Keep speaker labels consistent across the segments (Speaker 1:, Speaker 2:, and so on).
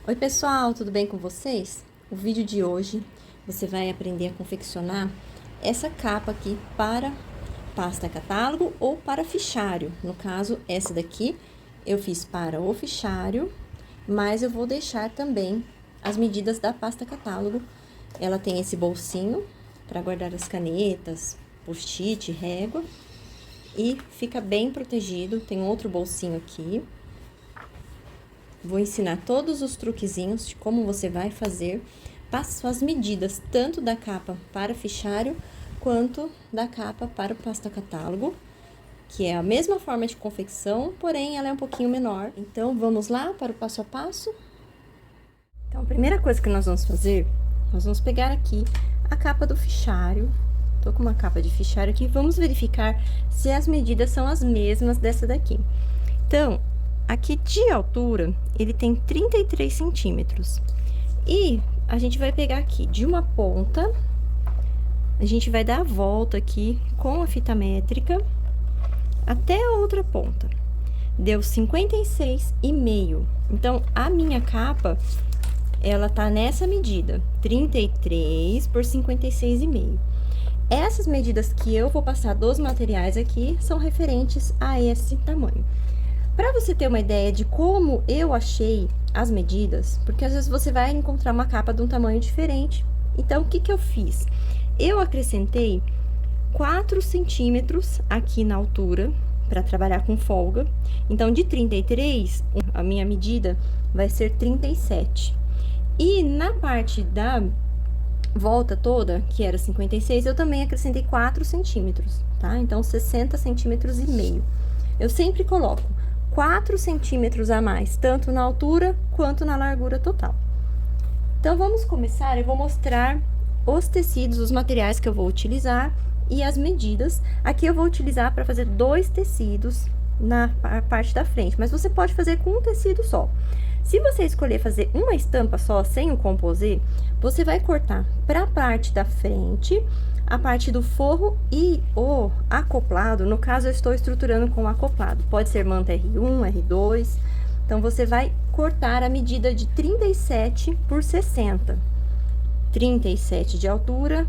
Speaker 1: Oi pessoal, tudo bem com vocês? O vídeo de hoje você vai aprender a confeccionar essa capa aqui para pasta catálogo ou para fichário. No caso, essa daqui eu fiz para o fichário, mas eu vou deixar também as medidas da pasta catálogo. Ela tem esse bolsinho para guardar as canetas, post-it, régua e fica bem protegido. Tem outro bolsinho aqui. Vou ensinar todos os truquezinhos de como você vai fazer. Passo as medidas tanto da capa para fichário quanto da capa para o pasta catálogo, que é a mesma forma de confecção, porém ela é um pouquinho menor. Então, vamos lá para o passo a passo? Então, a primeira coisa que nós vamos fazer, nós vamos pegar aqui a capa do fichário. Tô com uma capa de fichário aqui, vamos verificar se as medidas são as mesmas dessa daqui. Então, aqui de altura, ele tem 33 centímetros. E a gente vai pegar aqui de uma ponta, a gente vai dar a volta aqui com a fita métrica até a outra ponta. Deu 56,5. Então, a minha capa, ela tá nessa medida, 33 por 56,5. Essas medidas que eu vou passar dos materiais aqui são referentes a esse tamanho. Para você ter uma ideia de como eu achei as medidas, porque às vezes você vai encontrar uma capa de um tamanho diferente. Então, o que que eu fiz? Eu acrescentei 4 centímetros aqui na altura, para trabalhar com folga. Então, de 33, a minha medida vai ser 37. E na parte da volta toda, que era 56, eu também acrescentei 4 centímetros, tá? Então, 60 centímetros e meio. Eu sempre coloco 4 centímetros a mais, tanto na altura quanto na largura total. Então, vamos começar. Eu vou mostrar os tecidos, os materiais que eu vou utilizar e as medidas. Aqui eu vou utilizar para fazer 2 tecidos na parte da frente, mas você pode fazer com um tecido só. Se você escolher fazer uma estampa só, sem o composê, você vai cortar para a parte da frente, a parte do forro e o acoplado. No caso, eu estou estruturando com acoplado. Pode ser manta R1, R2. Então, você vai cortar a medida de 37 por 60. 37 de altura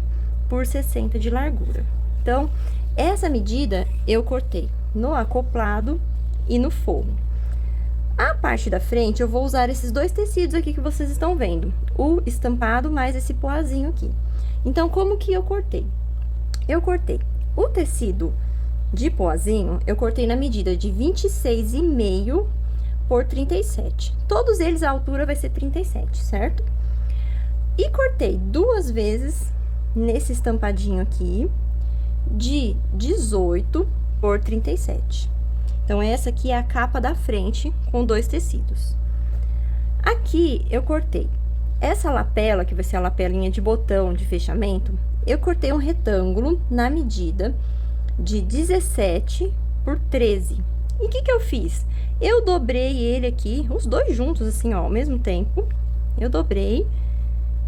Speaker 1: por 60 de largura. Então, essa medida eu cortei no acoplado e no forro. A parte da frente, eu vou usar esses 2 tecidos aqui que vocês estão vendo. O estampado mais esse poazinho aqui. Então, como que eu cortei? Eu cortei o tecido de poazinho, eu cortei na medida de 26,5 por 37. Todos eles, a altura vai ser 37, certo? E cortei 2 vezes nesse estampadinho aqui, de 18 por 37. Então, essa aqui é a capa da frente com 2 tecidos. Aqui, eu cortei essa lapela, que vai ser a lapelinha de botão de fechamento, eu cortei um retângulo na medida de 17 por 13. E o que que eu fiz? Eu dobrei ele aqui, os 2 juntos, assim, ó, ao mesmo tempo. Eu dobrei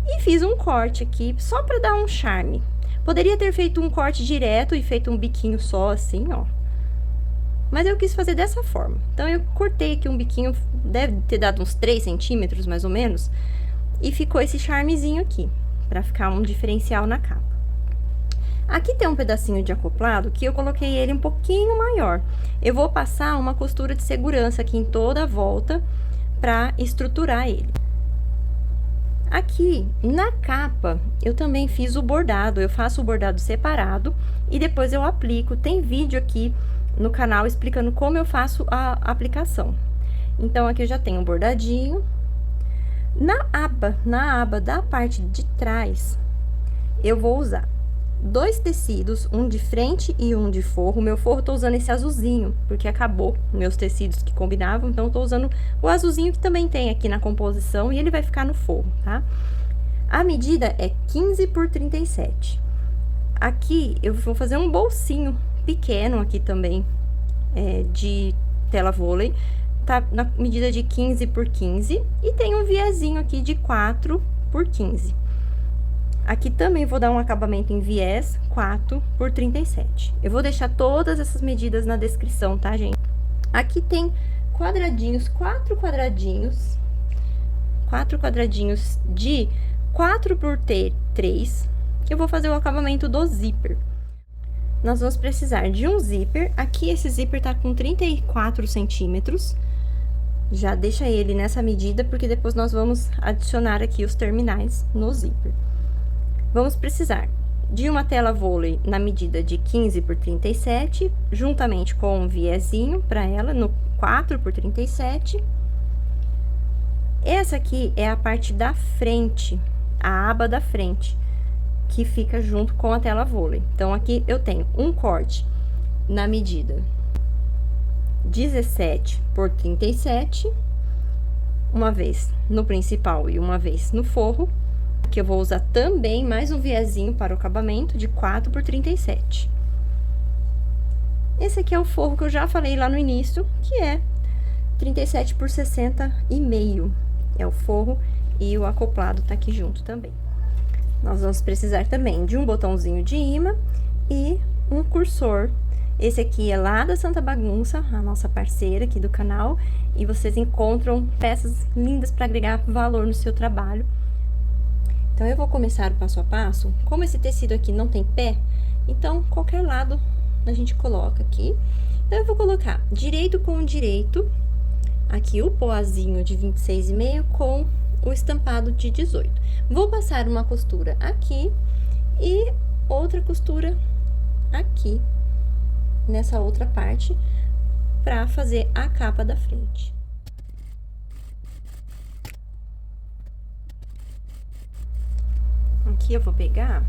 Speaker 1: e fiz um corte aqui, só para dar um charme. Poderia ter feito um corte direto e feito um biquinho só, assim, ó. Mas eu quis fazer dessa forma. Então, eu cortei aqui um biquinho, deve ter dado uns 3 centímetros, mais ou menos. E ficou esse charmezinho aqui, pra ficar um diferencial na capa. Aqui tem um pedacinho de acoplado que eu coloquei ele um pouquinho maior. Eu vou passar uma costura de segurança aqui em toda a volta pra estruturar ele. Aqui, na capa, eu também fiz o bordado. Eu faço o bordado separado e depois eu aplico. Tem vídeo aqui no canal explicando como eu faço a aplicação. Então, aqui eu já tenho um bordadinho. Na aba da parte de trás, eu vou usar 2 tecidos, um de frente e um de forro. O meu forro, eu tô usando esse azulzinho, porque acabou meus tecidos que combinavam, então eu tô usando o azulzinho que também tem aqui na composição e ele vai ficar no forro, tá? A medida é 15 por 37. Aqui, eu vou fazer um bolsinho pequeno aqui também, de tela vôlei, tá na medida de 15 por 15 e tem um viezinho aqui de 4 por 15. Aqui também vou dar um acabamento em viés 4 por 37. Eu vou deixar todas essas medidas na descrição, tá, gente? Aqui tem quadradinhos, 4 quadradinhos 4 quadradinhos de 4 por 3, que eu vou fazer o acabamento do zíper. Nós vamos precisar de um zíper. Aqui esse zíper tá com 34 centímetros. Já deixa ele nessa medida, porque depois nós vamos adicionar aqui os terminais no zíper. Vamos precisar de uma tela vôlei na medida de 15 por 37, juntamente com um viezinho para ela no 4 por 37. Essa aqui é a parte da frente, a aba da frente, que fica junto com a tela vôlei. Então, aqui eu tenho um corte na medida 17 por 37, uma vez no principal e uma vez no forro. Aqui eu vou usar também mais um viezinho para o acabamento de 4 por 37. Esse aqui é o forro que eu já falei lá no início, que é 37 por 60,5. É o forro e o acoplado tá aqui junto também. Nós vamos precisar também de um botãozinho de imã e um cursor. Esse aqui é lá da Santa Bagunça, a nossa parceira aqui do canal, e vocês encontram peças lindas para agregar valor no seu trabalho. Então, eu vou começar o passo a passo. Como esse tecido aqui não tem pé, então, qualquer lado a gente coloca aqui. Então, eu vou colocar direito com direito, aqui o poazinho de 26,5 com o estampado de 18. Vou passar uma costura aqui e outra costura aqui, nessa outra parte, para fazer a capa da frente. Aqui eu vou pegar,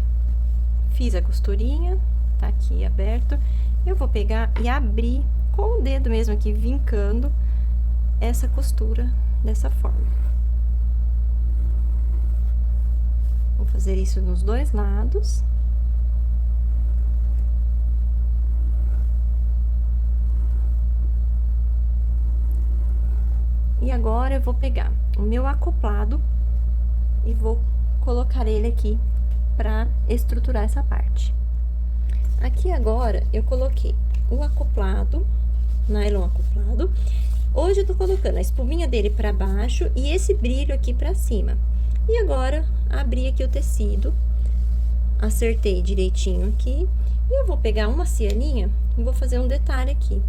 Speaker 1: fiz a costurinha, tá aqui aberto, eu vou pegar e abrir com o dedo mesmo aqui, vincando essa costura dessa forma. Vou fazer isso nos dois lados. E agora eu vou pegar o meu acoplado e vou colocar ele aqui para estruturar essa parte. Aqui agora eu coloquei o acoplado, nylon acoplado. Hoje eu tô colocando a espuminha dele para baixo e esse brilho aqui para cima. E agora abri aqui o tecido, acertei direitinho aqui e eu vou pegar uma cianinha e vou fazer um detalhe aqui.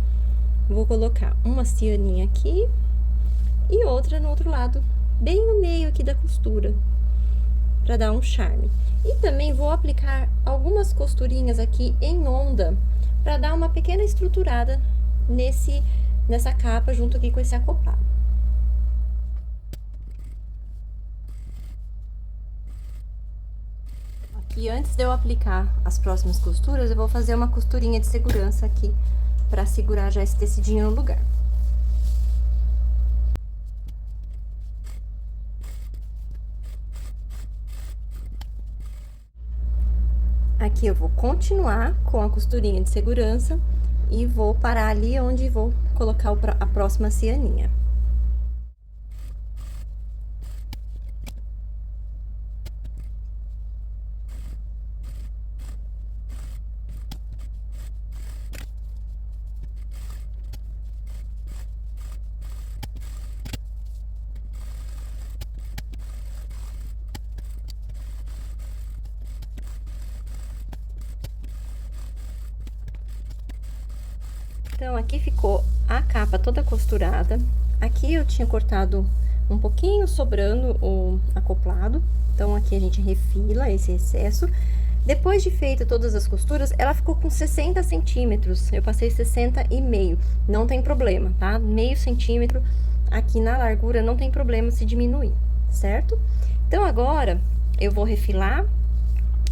Speaker 1: Vou colocar uma cianinha aqui e outra no outro lado, bem no meio aqui da costura, para dar um charme. E também vou aplicar algumas costurinhas aqui em onda, para dar uma pequena estruturada nessa capa, junto aqui com esse acoplado. Aqui, antes de eu aplicar as próximas costuras, eu vou fazer uma costurinha de segurança aqui, para segurar já esse tecidinho no lugar. Aqui eu vou continuar com a costurinha de segurança e vou parar ali onde vou colocar a próxima cianinha. Então, aqui ficou a capa toda costurada. Aqui eu tinha cortado um pouquinho, sobrando o acoplado. Então, aqui a gente refila esse excesso. Depois de feito todas as costuras, ela ficou com 60 centímetros. Eu passei 60,5. Não tem problema, tá? Meio centímetro aqui na largura, não tem problema se diminuir, certo? Então, agora, eu vou refilar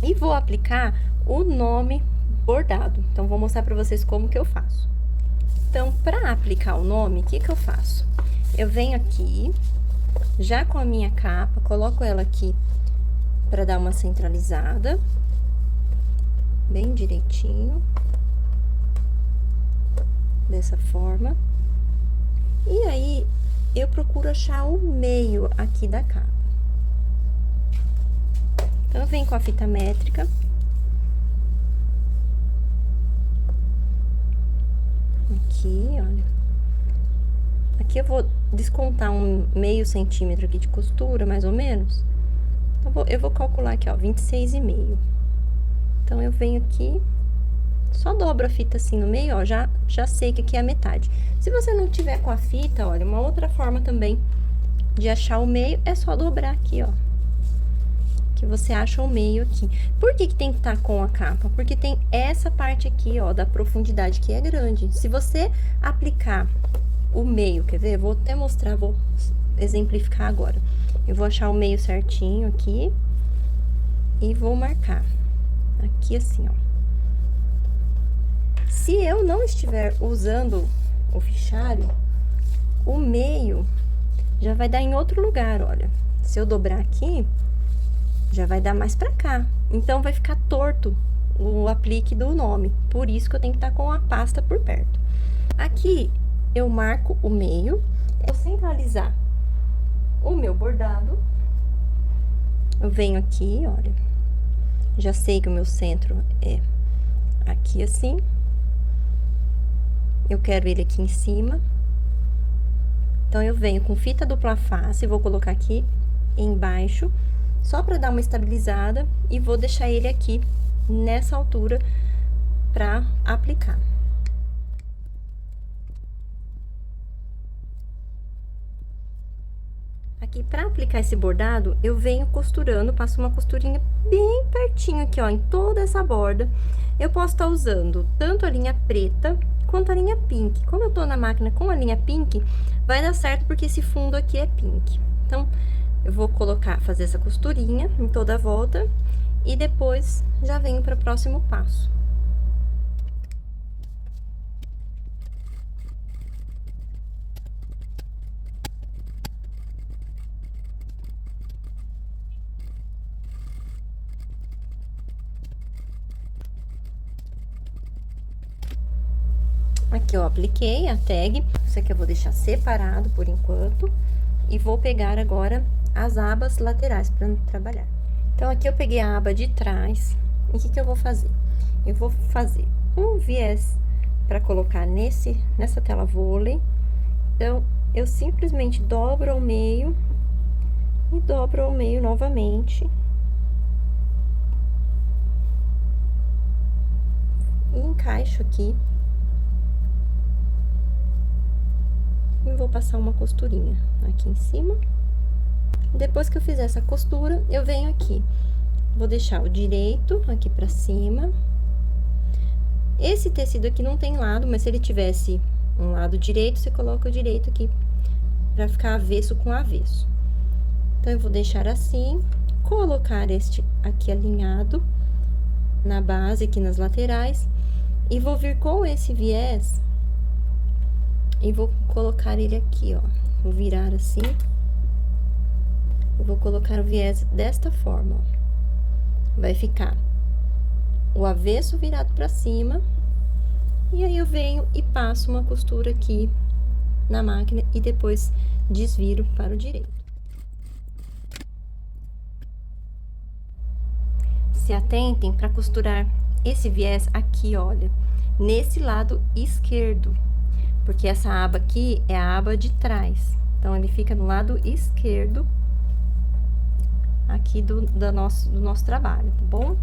Speaker 1: e vou aplicar o nome bordado. Então, vou mostrar pra vocês como que eu faço. Então, para aplicar o nome, o que que eu faço? Eu venho aqui, já com a minha capa, coloco ela aqui para dar uma centralizada, bem direitinho, dessa forma. E aí, eu procuro achar o meio aqui da capa. Então, eu venho com a fita métrica. Aqui, olha. Aqui eu vou descontar um meio centímetro aqui de costura, mais ou menos. Então, eu vou calcular aqui, ó, 26,5. Então, eu venho aqui, só dobro a fita assim no meio, ó, já sei que aqui é a metade. Se você não tiver com a fita, olha, uma outra forma também de achar o meio é só dobrar aqui, ó. Que você acha o meio aqui. Por que que tem que estar com a capa? Porque tem essa parte aqui, ó, da profundidade que é grande. Se você aplicar o meio, quer ver? Vou até mostrar, vou exemplificar agora. Eu vou achar o meio certinho aqui e vou marcar aqui assim, ó. Se eu não estiver usando o fichário, o meio já vai dar em outro lugar, olha. Se eu dobrar aqui, já vai dar mais pra cá. Então, vai ficar torto o aplique do nome. Por isso que eu tenho que estar com a pasta por perto. Aqui, eu marco o meio. Eu vou centralizar o meu bordado. Eu venho aqui, olha. Já sei que o meu centro é aqui assim. Eu quero ele aqui em cima. Então, eu venho com fita dupla face, vou colocar aqui embaixo, só para dar uma estabilizada, e vou deixar ele aqui nessa altura para aplicar. Aqui, para aplicar esse bordado, eu venho costurando, passo uma costurinha bem pertinho aqui, ó, em toda essa borda. Eu posso estar usando tanto a linha preta quanto a linha pink. Como eu tô na máquina com a linha pink, vai dar certo porque esse fundo aqui é pink. Então, eu vou fazer essa costurinha em toda a volta e depois já venho para o próximo passo. Aqui eu apliquei a tag, isso aqui eu vou deixar separado por enquanto, e vou pegar agora as abas laterais para trabalhar. Então, aqui eu peguei a aba de trás, e o que que eu vou fazer? Eu vou fazer um viés para colocar nessa tela vôlei. Então, eu simplesmente dobro ao meio e dobro ao meio novamente. E encaixo aqui. E vou passar uma costurinha aqui em cima. Depois que eu fizer essa costura, eu venho aqui. Vou deixar o direito aqui pra cima. Esse tecido aqui não tem lado, mas se ele tivesse um lado direito, você coloca o direito aqui pra ficar avesso com avesso. Então, eu vou deixar assim, colocar este aqui alinhado na base, aqui nas laterais, e vou vir com esse viés e vou colocar ele aqui, ó. Vou virar assim. Eu vou colocar o viés desta forma, ó. Vai ficar o avesso virado pra cima. E aí, eu venho e passo uma costura aqui na máquina e depois desviro para o direito. Se atentem para costurar esse viés aqui, olha, nesse lado esquerdo. Porque essa aba aqui é a aba de trás. Então, ele fica no lado esquerdo aqui do nosso trabalho, tá bom?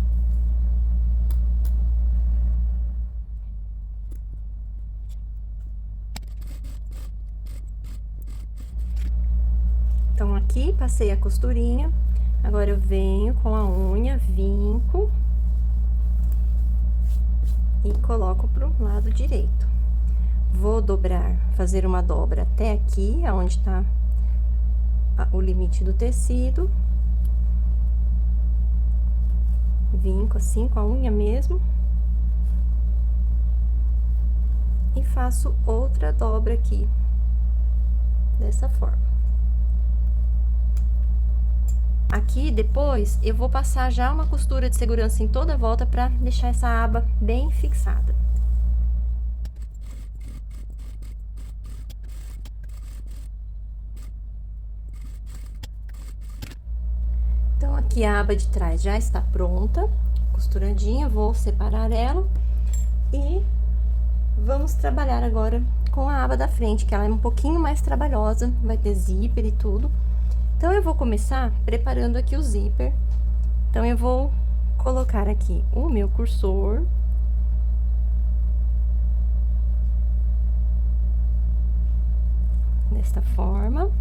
Speaker 1: Então, aqui, passei a costurinha. Agora, eu venho com a unha, vinco e coloco pro lado direito. Vou dobrar, fazer uma dobra até aqui, aonde tá o limite do tecido. Vinco assim, com a unha mesmo. E faço outra dobra aqui, dessa forma. Aqui, depois, eu vou passar já uma costura de segurança em toda a volta pra deixar essa aba bem fixada. Então, aqui a aba de trás já está pronta, costuradinha, vou separar ela e vamos trabalhar agora com com a aba da frente, que ela é um pouquinho mais trabalhosa, vai ter zíper e tudo. Então, eu vou começar preparando aqui o zíper. Então, eu vou colocar aqui o meu cursor. Desta forma.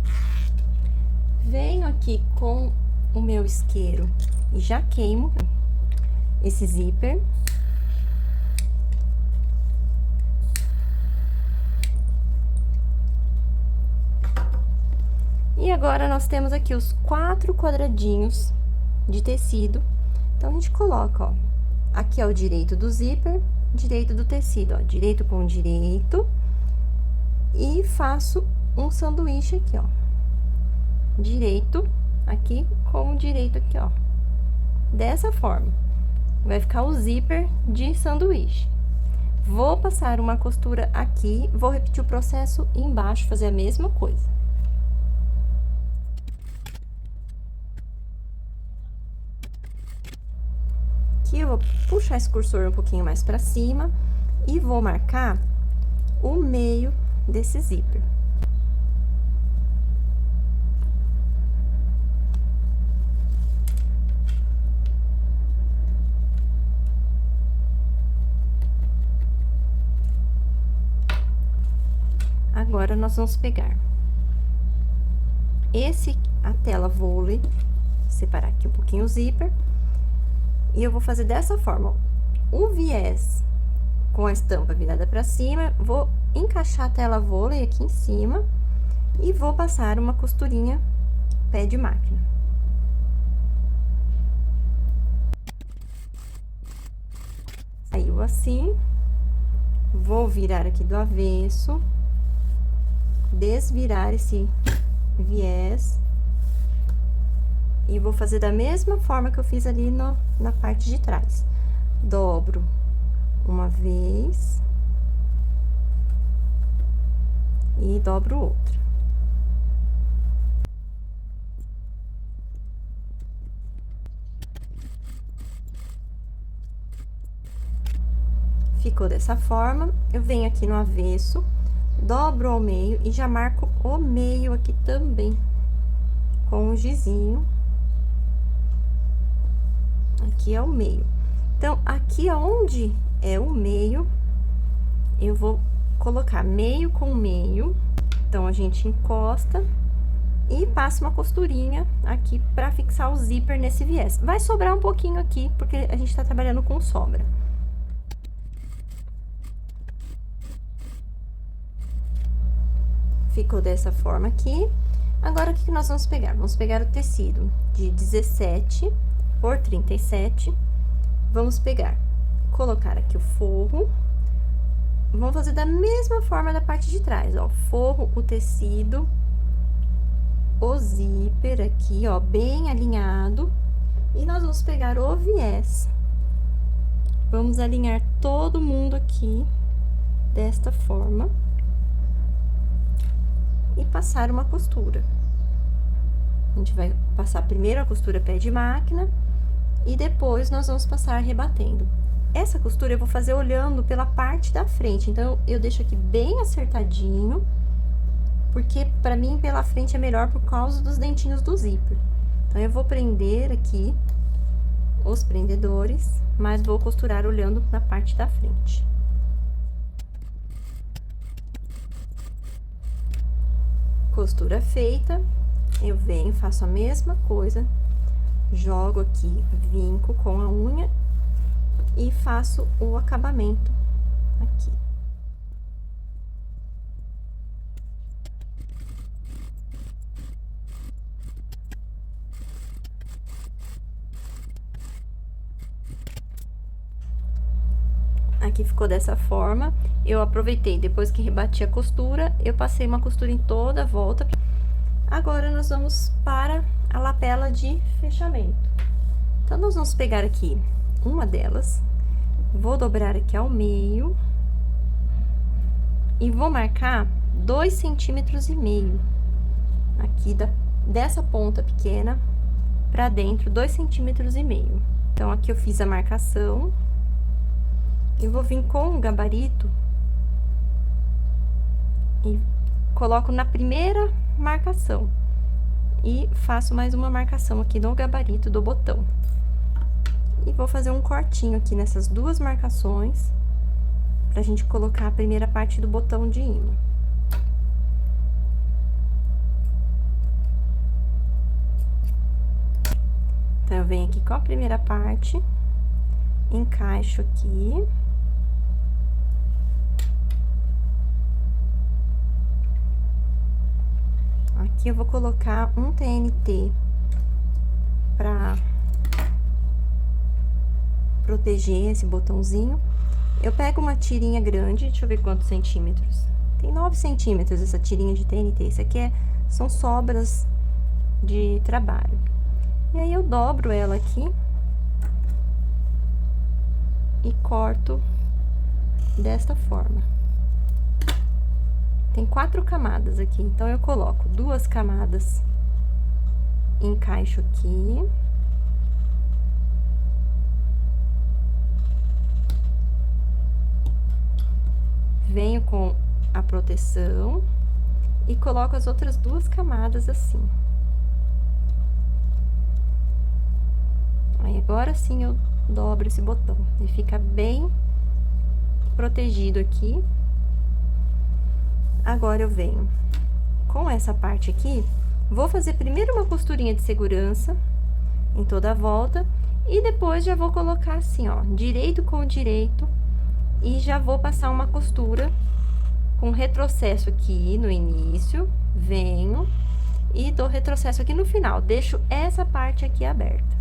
Speaker 1: Venho aqui com o meu isqueiro e já queimo esse zíper. E agora, nós temos aqui os 4 quadradinhos de tecido. Então, a gente coloca, ó, aqui é o direito do zíper, direito do tecido, ó, direito com direito. E faço um sanduíche aqui, ó. Direito aqui com o direito aqui, ó. Dessa forma. Vai ficar o zíper de sanduíche. Vou passar uma costura aqui, vou repetir o processo embaixo, fazer a mesma coisa. Aqui eu vou puxar esse cursor um pouquinho mais pra cima e vou marcar o meio desse zíper. Agora, nós vamos pegar a tela vôlei, separar aqui um pouquinho o zíper, e eu vou fazer dessa forma, ó. O viés com a estampa virada pra cima, vou encaixar a tela vôlei aqui em cima e vou passar uma costurinha pé de máquina. Saiu assim, vou virar aqui do avesso, desvirar esse viés e vou fazer da mesma forma que eu fiz ali na parte de trás. Dobro uma vez e dobro outra. Ficou dessa forma, eu venho aqui no avesso, dobro ao meio e já marco o meio aqui também, com o gizinho. Aqui é o meio. Então, aqui onde é o meio, eu vou colocar meio com meio. Então, a gente encosta e passa uma costurinha aqui pra fixar o zíper nesse viés. Vai sobrar um pouquinho aqui, porque a gente tá trabalhando com sobra. Ficou dessa forma aqui. Agora, o que nós vamos pegar? Vamos pegar o tecido de 17 por 37. Vamos pegar, colocar aqui o forro. Vamos fazer da mesma forma da parte de trás, ó. Forro, o tecido, o zíper aqui, ó, bem alinhado. E nós vamos pegar o viés. Vamos alinhar todo mundo aqui, desta forma. E passar uma costura. A gente vai passar primeiro a costura pé de máquina e depois nós vamos passar rebatendo. Essa costura eu vou fazer olhando pela parte da frente, então eu deixo aqui bem acertadinho, porque pra mim pela frente é melhor por causa dos dentinhos do zíper. Então, eu vou prender aqui os prendedores, mas vou costurar olhando na parte da frente. Costura feita, eu venho, faço a mesma coisa, jogo aqui, vinco com a unha e faço o acabamento aqui. Aqui ficou dessa forma. Eu aproveitei, depois que rebati a costura, eu passei uma costura em toda a volta. Agora, nós vamos para a lapela de fechamento. Então, nós vamos pegar aqui uma delas, vou dobrar aqui ao meio e vou marcar 2,5 centímetros aqui dessa ponta pequena pra dentro, 2,5 centímetros. Então, aqui eu fiz a marcação. Eu vou vir com o gabarito e coloco na primeira marcação. E faço mais uma marcação aqui no gabarito do botão. E vou fazer um cortinho aqui nessas duas marcações, pra gente colocar a primeira parte do botão de imã. Então, eu venho aqui com a primeira parte, encaixo aqui. Aqui eu vou colocar um TNT pra proteger esse botãozinho. Eu pego uma tirinha grande, deixa eu ver quantos centímetros. Tem 9 centímetros essa tirinha de TNT. Isso aqui são sobras de trabalho. E aí, eu dobro ela aqui e corto desta forma. Tem 4 camadas aqui, então eu coloco 2 camadas, encaixo aqui. Venho com a proteção e coloco as outras 2 camadas assim. Aí, agora sim eu dobro esse botão, ele fica bem protegido aqui. Agora, eu venho com essa parte aqui, vou fazer primeiro uma costurinha de segurança em toda a volta, e depois já vou colocar assim, ó, direito com direito, e já vou passar uma costura com retrocesso aqui no início, venho e dou retrocesso aqui no final, deixo essa parte aqui aberta.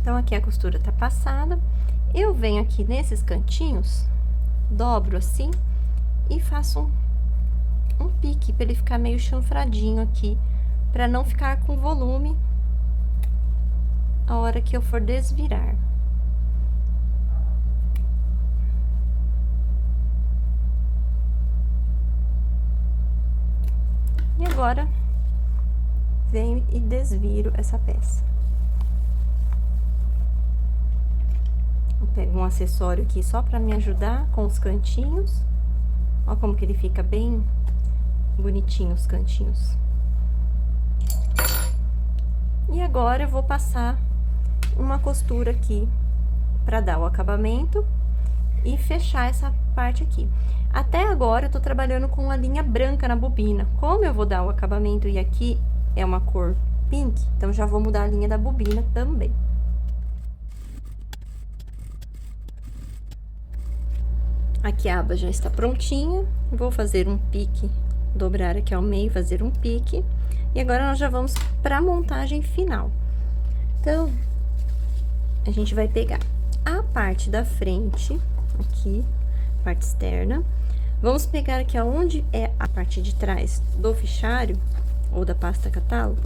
Speaker 1: Então, aqui a costura tá passada, eu venho aqui nesses cantinhos, dobro assim e faço um pique para ele ficar meio chanfradinho aqui, para não ficar com volume a hora que eu for desvirar. E agora, venho e desviro essa peça. Eu pego um acessório aqui só pra me ajudar com os cantinhos. Ó como que ele fica bem bonitinho os cantinhos. E agora eu vou passar uma costura aqui pra dar o acabamento e fechar essa parte aqui. Até agora eu tô trabalhando com a linha branca na bobina. Como eu vou dar o acabamento e aqui é uma cor pink, então já vou mudar a linha da bobina também. Aqui a aba já está prontinha, vou fazer um pique, dobrar aqui ao meio, fazer um pique. E agora nós já vamos para a montagem final. Então, a gente vai pegar a parte da frente, aqui, parte externa. Vamos pegar aqui aonde é a parte de trás do fichário, ou da pasta catálogo.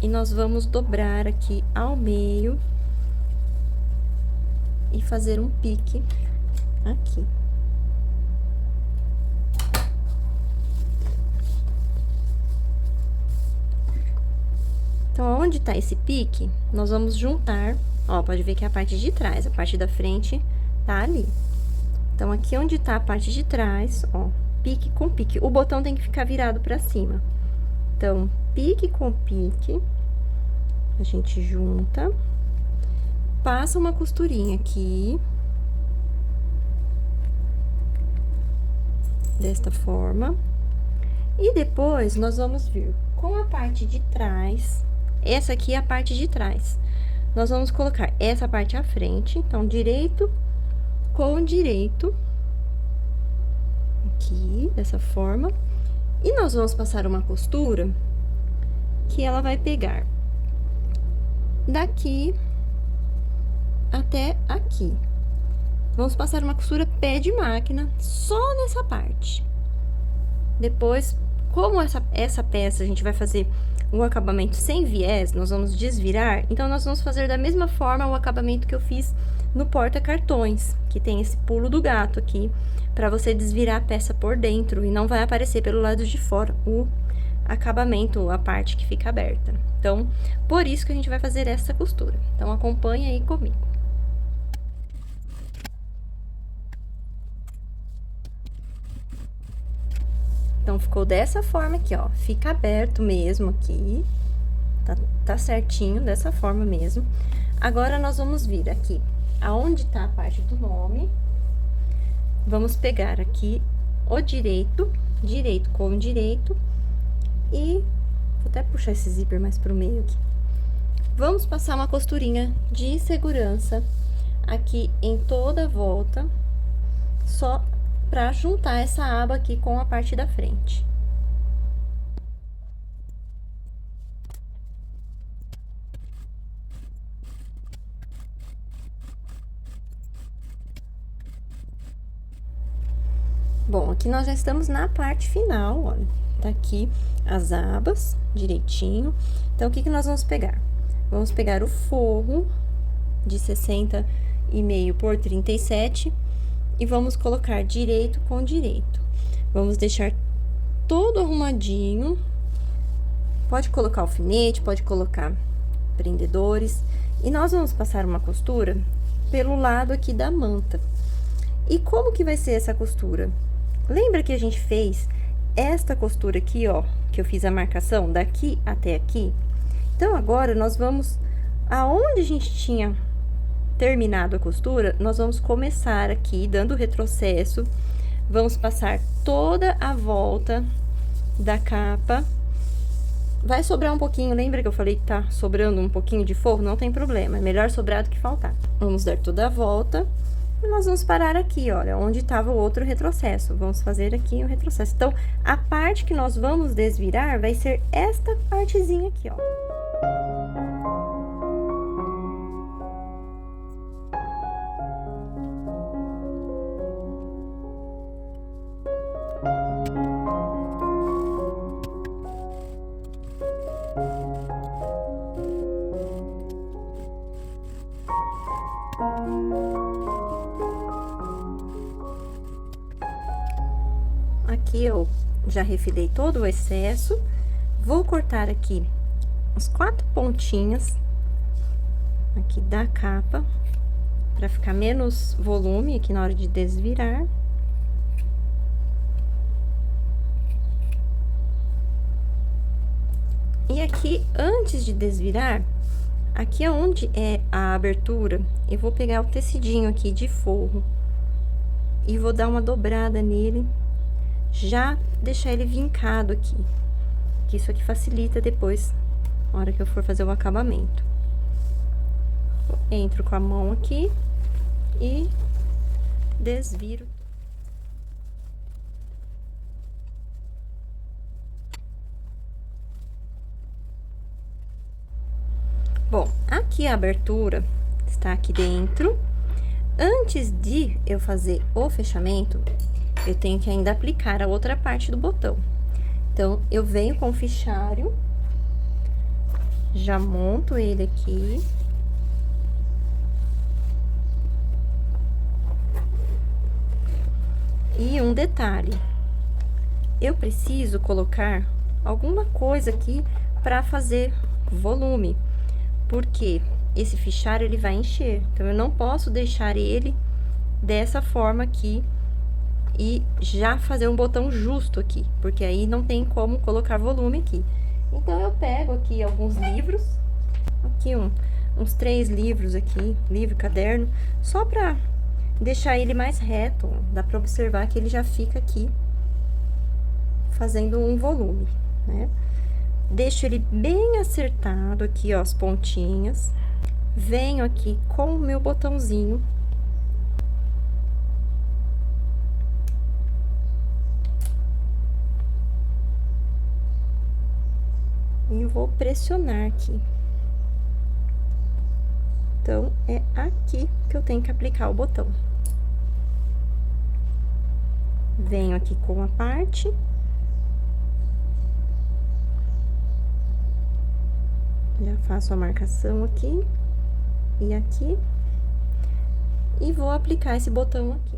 Speaker 1: E nós vamos dobrar aqui ao meio e fazer um pique aqui. Então, onde tá esse pique, nós vamos juntar, ó, pode ver que é a parte de trás, a parte da frente tá ali. Então, aqui onde tá a parte de trás, ó, pique com pique, o botão tem que ficar virado pra cima. Então, pique com pique, a gente junta, passa uma costurinha aqui, desta forma, e depois nós vamos vir com a parte de trás, essa aqui é a parte de trás, nós vamos colocar essa parte à frente, então, direito com direito, aqui, dessa forma, e nós vamos passar uma costura que ela vai pegar daqui até aqui. Vamos passar uma costura pé de máquina só nessa parte. Depois, como essa peça a gente vai fazer o acabamento sem viés, nós vamos desvirar, então nós vamos fazer da mesma forma o acabamento que eu fiz no porta-cartões, que tem esse pulo do gato aqui, para você desvirar a peça por dentro e não vai aparecer pelo lado de fora o acabamento, a parte que fica aberta. Então, por isso que a gente vai fazer essa costura. Então, acompanha aí comigo. Então, ficou dessa forma aqui, ó, fica aberto mesmo aqui, tá certinho, dessa forma mesmo. Agora, nós vamos vir aqui, aonde tá a parte do nome, vamos pegar aqui o direito com direito, e vou até puxar esse zíper mais pro meio aqui. Vamos passar uma costurinha de segurança aqui em toda a volta, só para juntar essa aba aqui com a parte da frente. Bom, aqui nós já estamos na parte final, olha, tá aqui as abas direitinho. Então, o que que nós vamos pegar? Vamos pegar o forro de 60,5 por 37 e vamos colocar direito com direito. Vamos deixar todo arrumadinho. Pode colocar alfinete, pode colocar prendedores. E nós vamos passar uma costura pelo lado aqui da manta. E como que vai ser essa costura? Lembra que a gente fez esta costura aqui, ó, que eu fiz a marcação daqui até aqui? Então, agora, nós vamos, aonde a gente tinha terminado a costura, nós vamos começar aqui, dando retrocesso, vamos passar toda a volta da capa. Vai sobrar um pouquinho, lembra que eu falei que tá sobrando um pouquinho de forro? Não tem problema, é melhor sobrar do que faltar. Vamos dar toda a volta. E nós vamos parar aqui, olha, onde estava o outro retrocesso. Vamos fazer aqui o retrocesso. Então, a parte que nós vamos desvirar vai ser esta partezinha aqui, ó. Aqui eu já refilei todo o excesso, vou cortar aqui as 4 pontinhas aqui da capa, para ficar menos volume aqui na hora de desvirar. E aqui, antes de desvirar, aqui é onde é a abertura, eu vou pegar o tecidinho aqui de forro e vou dar uma dobrada nele, já deixar ele vincado aqui, que isso aqui facilita depois, na hora que eu for fazer o acabamento. Entro com a mão aqui e desviro. Bom, aqui a abertura está aqui dentro. Antes de eu fazer o fechamento, eu tenho que ainda aplicar a outra parte do botão. Então, eu venho com o fichário, já monto ele aqui. E um detalhe, eu preciso colocar alguma coisa aqui para fazer volume, porque esse fichário ele vai encher, então eu não posso deixar ele dessa forma aqui e já fazer um botão justo aqui, porque aí não tem como colocar volume aqui. Então, eu pego aqui alguns livros, aqui uns 3 livros aqui, livro, caderno, só pra deixar ele mais reto, ó. Dá pra observar que ele já fica aqui fazendo um volume, né? Deixo ele bem acertado aqui, ó, as pontinhas. Venho aqui com o meu botãozinho. E vou pressionar aqui. Então, é aqui que eu tenho que aplicar o botão. Venho aqui com a parte. Já faço a marcação aqui e aqui. E vou aplicar esse botão aqui.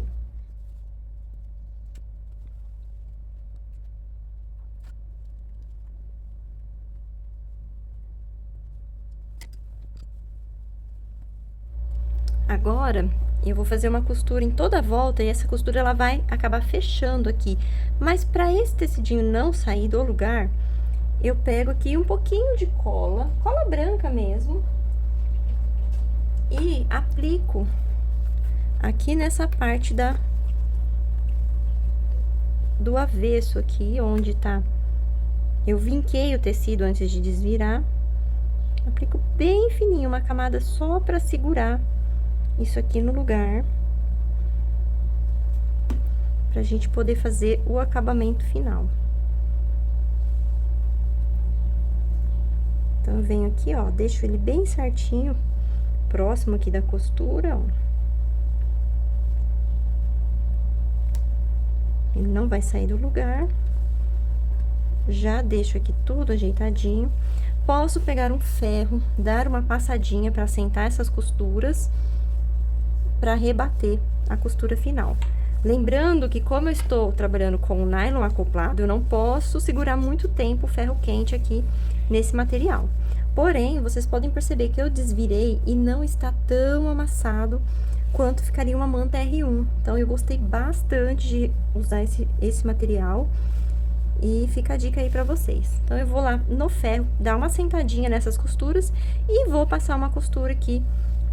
Speaker 1: Agora, eu vou fazer uma costura em toda a volta e essa costura ela vai acabar fechando aqui. Mas para esse tecidinho não sair do lugar, eu pego aqui um pouquinho de cola, cola branca mesmo, e aplico aqui nessa parte do avesso aqui, onde tá. Eu vinquei o tecido antes de desvirar. Aplico bem fininho, uma camada só para segurar isso aqui no lugar, pra gente poder fazer o acabamento final. Então, eu venho aqui, ó, deixo ele bem certinho, próximo aqui da costura, ó. Ele não vai sair do lugar. Já deixo aqui tudo ajeitadinho. Posso pegar um ferro, dar uma passadinha para assentar essas costuras, para rebater a costura final. Lembrando que como eu estou trabalhando com o nylon acoplado, eu não posso segurar muito tempo o ferro quente aqui nesse material. Porém, vocês podem perceber que eu desvirei e não está tão amassado quanto ficaria uma manta R1. Então, eu gostei bastante de usar esse material e fica a dica aí pra vocês. Então, eu vou lá no ferro, dar uma sentadinha nessas costuras e vou passar uma costura aqui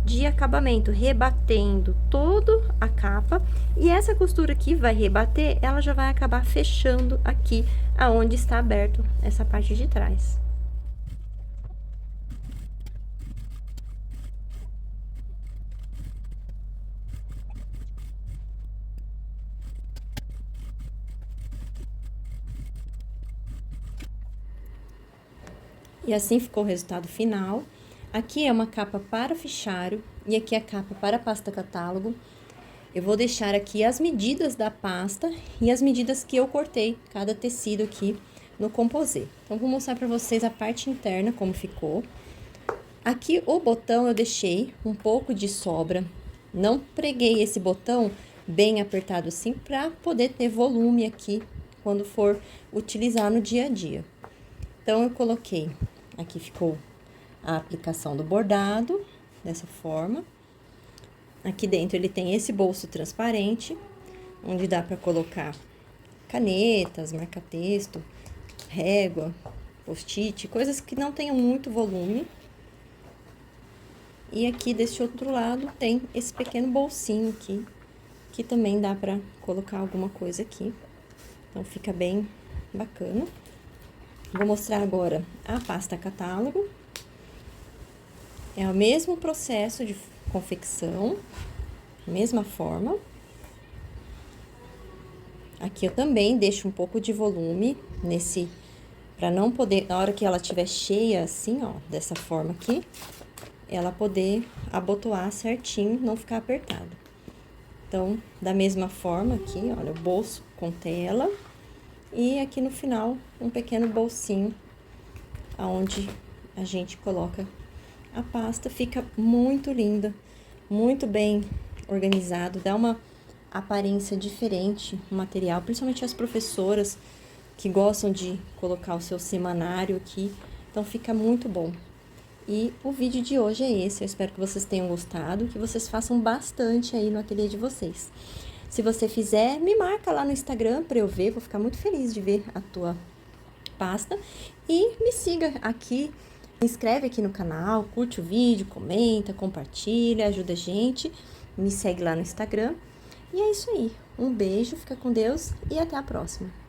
Speaker 1: de acabamento, rebatendo toda a capa. E essa costura aqui vai rebater, ela já vai acabar fechando aqui, aonde está aberto essa parte de trás. E assim ficou o resultado final. Aqui é uma capa para fichário e aqui é a capa para pasta catálogo. Eu vou deixar aqui as medidas da pasta e as medidas que eu cortei cada tecido aqui no composê. Então, vou mostrar para vocês a parte interna, como ficou. Aqui o botão eu deixei um pouco de sobra, não preguei esse botão bem apertado assim, para poder ter volume aqui quando for utilizar no dia a dia. Então, eu coloquei, aqui ficou a aplicação do bordado, dessa forma. Aqui dentro ele tem esse bolso transparente, onde dá para colocar canetas, marca-texto, régua, post-it, coisas que não tenham muito volume. E aqui desse outro lado tem esse pequeno bolsinho aqui, que também dá para colocar alguma coisa aqui. Então, fica bem bacana. Vou mostrar agora a pasta catálogo. É o mesmo processo de confecção, mesma forma. Aqui eu também deixo um pouco de volume nesse, para não poder, na hora que ela estiver cheia assim, ó, dessa forma aqui, ela poder abotoar certinho, não ficar apertado. Então, da mesma forma aqui, olha, o bolso com tela e aqui no final um pequeno bolsinho aonde a gente coloca a pasta. Fica muito linda, muito bem organizado, dá uma aparência diferente o material, principalmente as professoras que gostam de colocar o seu semanário aqui, então fica muito bom. E o vídeo de hoje é esse, eu espero que vocês tenham gostado, que vocês façam bastante aí no ateliê de vocês. Se você fizer, me marca lá no Instagram para eu ver, vou ficar muito feliz de ver a tua pasta. E me siga aqui, se inscreve aqui no canal, curte o vídeo, comenta, compartilha, ajuda a gente, me segue lá no Instagram. E é isso aí, um beijo, fica com Deus e até a próxima.